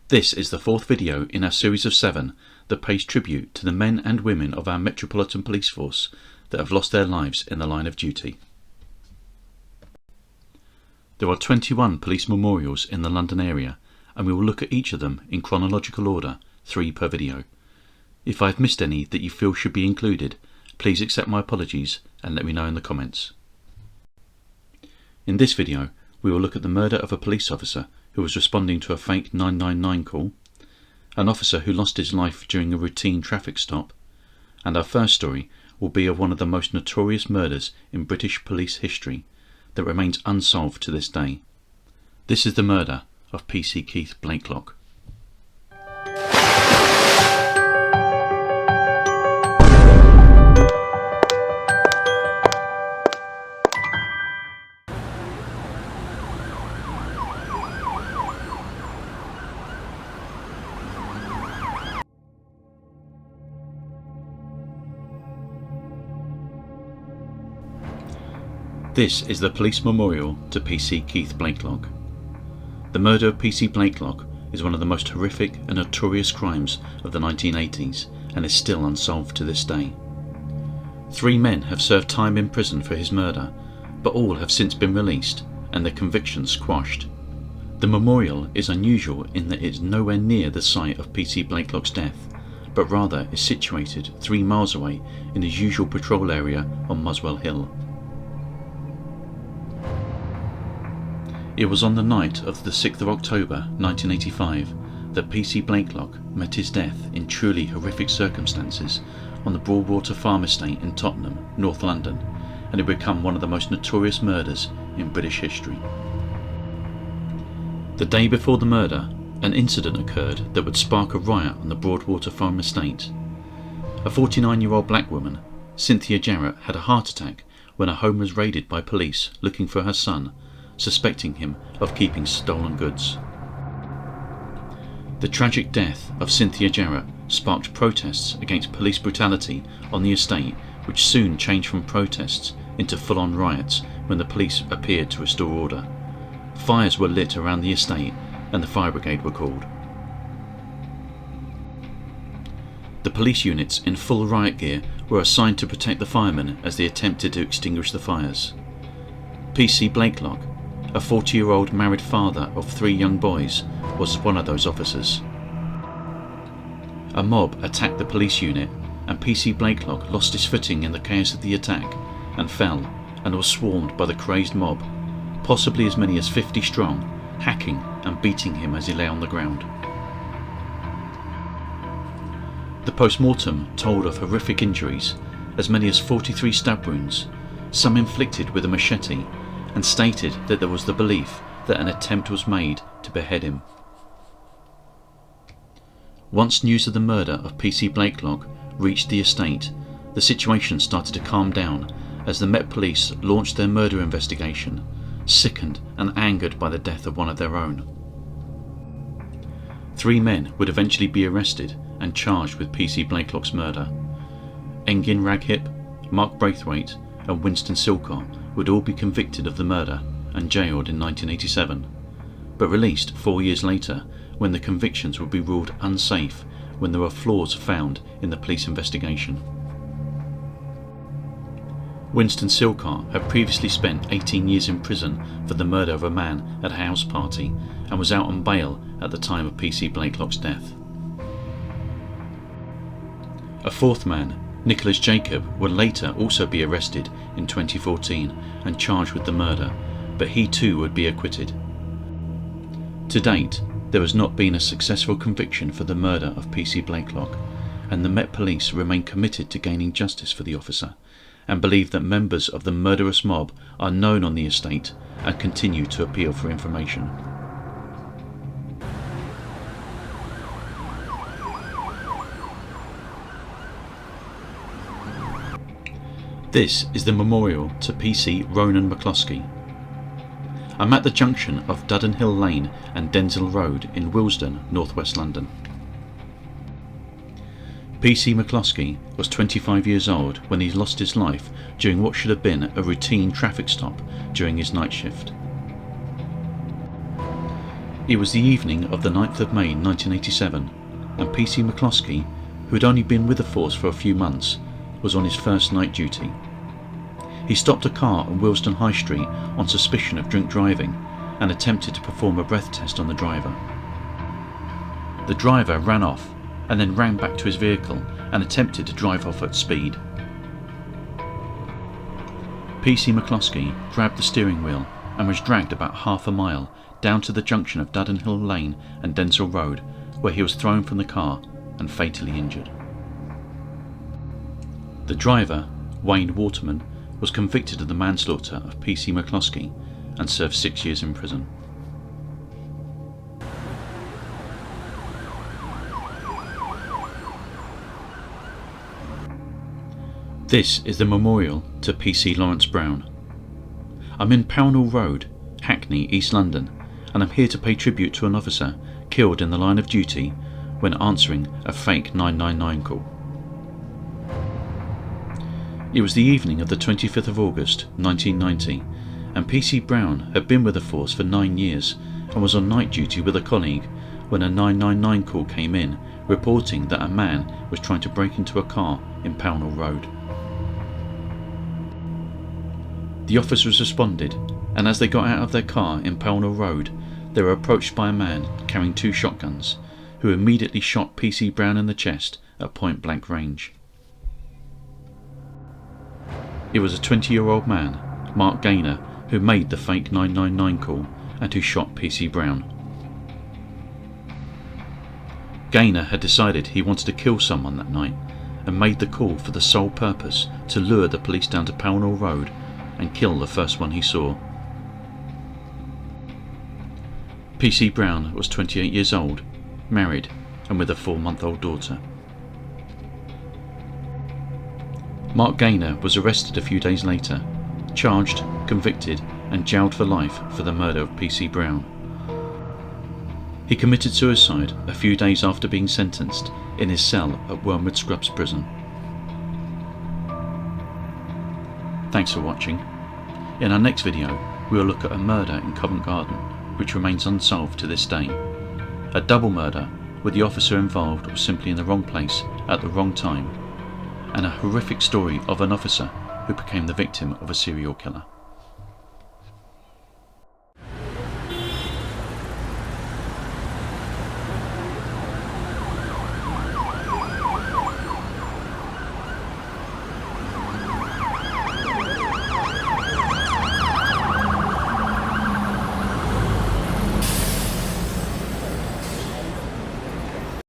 This is the fourth video in our series of 7 that pays tribute to the men and women of our Metropolitan Police Force that have lost their lives in the line of duty. There are 21 police memorials in the London area, and we will look at each of them in chronological order, 3 per video. If I have missed any that you feel should be included, please accept my apologies and let me know in the comments. In this video, we will look at the murder of a police officer who was responding to a fake 999 call, an officer who lost his life during a routine traffic stop, and our first story will be of one of the most notorious murders in British police history that remains unsolved to this day. This is the murder of PC Keith Blakelock. This is the police memorial to PC Keith Blakelock. The murder of PC Blakelock is one of the most horrific and notorious crimes of the 1980s and is still unsolved to this day. 3 men have served time in prison for his murder, but all have since been released and their convictions quashed. The memorial is unusual in that it is nowhere near the site of PC Blakelock's death, but rather is situated 3 miles away in his usual patrol area on Muswell Hill. It was on the night of the 6th of October 1985 that PC Blakelock met his death in truly horrific circumstances on the Broadwater Farm Estate in Tottenham, North London, and it would become one of the most notorious murders in British history. The day before the murder, an incident occurred that would spark a riot on the Broadwater Farm Estate. A 49-year-old black woman, Cynthia Jarrett, had a heart attack when her home was raided by police looking for her son, suspecting him of keeping stolen goods. The tragic death of Cynthia Jarrett sparked protests against police brutality on the estate, which soon changed from protests into full-on riots when the police appeared to restore order. Fires were lit around the estate and the fire brigade were called. The police units in full riot gear were assigned to protect the firemen as they attempted to extinguish the fires. PC Blakelock, a 40-year-old married father of 3 young boys, was one of those officers. A mob attacked the police unit and PC Blakelock lost his footing in the chaos of the attack and fell and was swarmed by the crazed mob, possibly as many as 50 strong, hacking and beating him as he lay on the ground. The post-mortem told of horrific injuries, as many as 43 stab wounds, some inflicted with a machete, and stated that there was the belief that an attempt was made to behead him. Once news of the murder of PC Blakelock reached the estate, the situation started to calm down as the Met Police launched their murder investigation, sickened and angered by the death of one of their own. 3 men would eventually be arrested and charged with PC Blakelock's murder. Engin Raghip, Mark Braithwaite and Winston Silcott would all be convicted of the murder and jailed in 1987, but released 4 years later when the convictions would be ruled unsafe when there were flaws found in the police investigation. Winston Silcott had previously spent 18 years in prison for the murder of a man at a house party and was out on bail at the time of PC Blakelock's death. A 4th man, Nicholas Jacob, would later also be arrested in 2014 and charged with the murder, but he too would be acquitted. To date, there has not been a successful conviction for the murder of PC Blakelock, and the Met Police remain committed to gaining justice for the officer and believe that members of the murderous mob are known on the estate and continue to appeal for information. This is the memorial to PC Ronan McCloskey. I'm at the junction of Dudden Hill Lane and Denzil Road in Willesden, northwest London. PC McCloskey was 25 years old when he lost his life during what should have been a routine traffic stop during his night shift. It was the evening of the 9th of May 1987, and PC McCloskey, who had only been with the force for a few months, was on his first night duty. He stopped a car on Willesden High Street on suspicion of drink driving and attempted to perform a breath test on the driver. The driver ran off and then ran back to his vehicle and attempted to drive off at speed. PC McCloskey grabbed the steering wheel and was dragged about half a mile down to the junction of Duddon Hill Lane and Densell Road, where he was thrown from the car and fatally injured. The driver, Wayne Waterman, was convicted of the manslaughter of PC McCloskey and served 6 years in prison. This is the memorial to PC Lawrence Brown. I'm in Pownall Road, Hackney, East London, and I'm here to pay tribute to an officer killed in the line of duty when answering a fake 999 call. It was the evening of the 25th of August 1990, and PC Brown had been with the force for 9 years and was on night duty with a colleague when a 999 call came in reporting that a man was trying to break into a car in Pownall Road. The officers responded, and as they got out of their car in Pownall Road, they were approached by a man carrying 2 shotguns, who immediately shot PC Brown in the chest at point blank range. It was a 20-year-old man, Mark Gaynor, who made the fake 999 call and who shot PC Brown. Gaynor had decided he wanted to kill someone that night and made the call for the sole purpose to lure the police down to Pownall Road and kill the first one he saw. PC Brown was 28 years old, married and with a 4-month-old daughter. Mark Gaynor was arrested a few days later, charged, convicted and jailed for life for the murder of PC Brown. He committed suicide a few days after being sentenced in his cell at Wormwood Scrubs Prison. Thanks for watching. In our next video we will look at a murder in Covent Garden which remains unsolved to this day. A double murder where the officer involved was simply in the wrong place at the wrong time, and a horrific story of an officer who became the victim of a serial killer.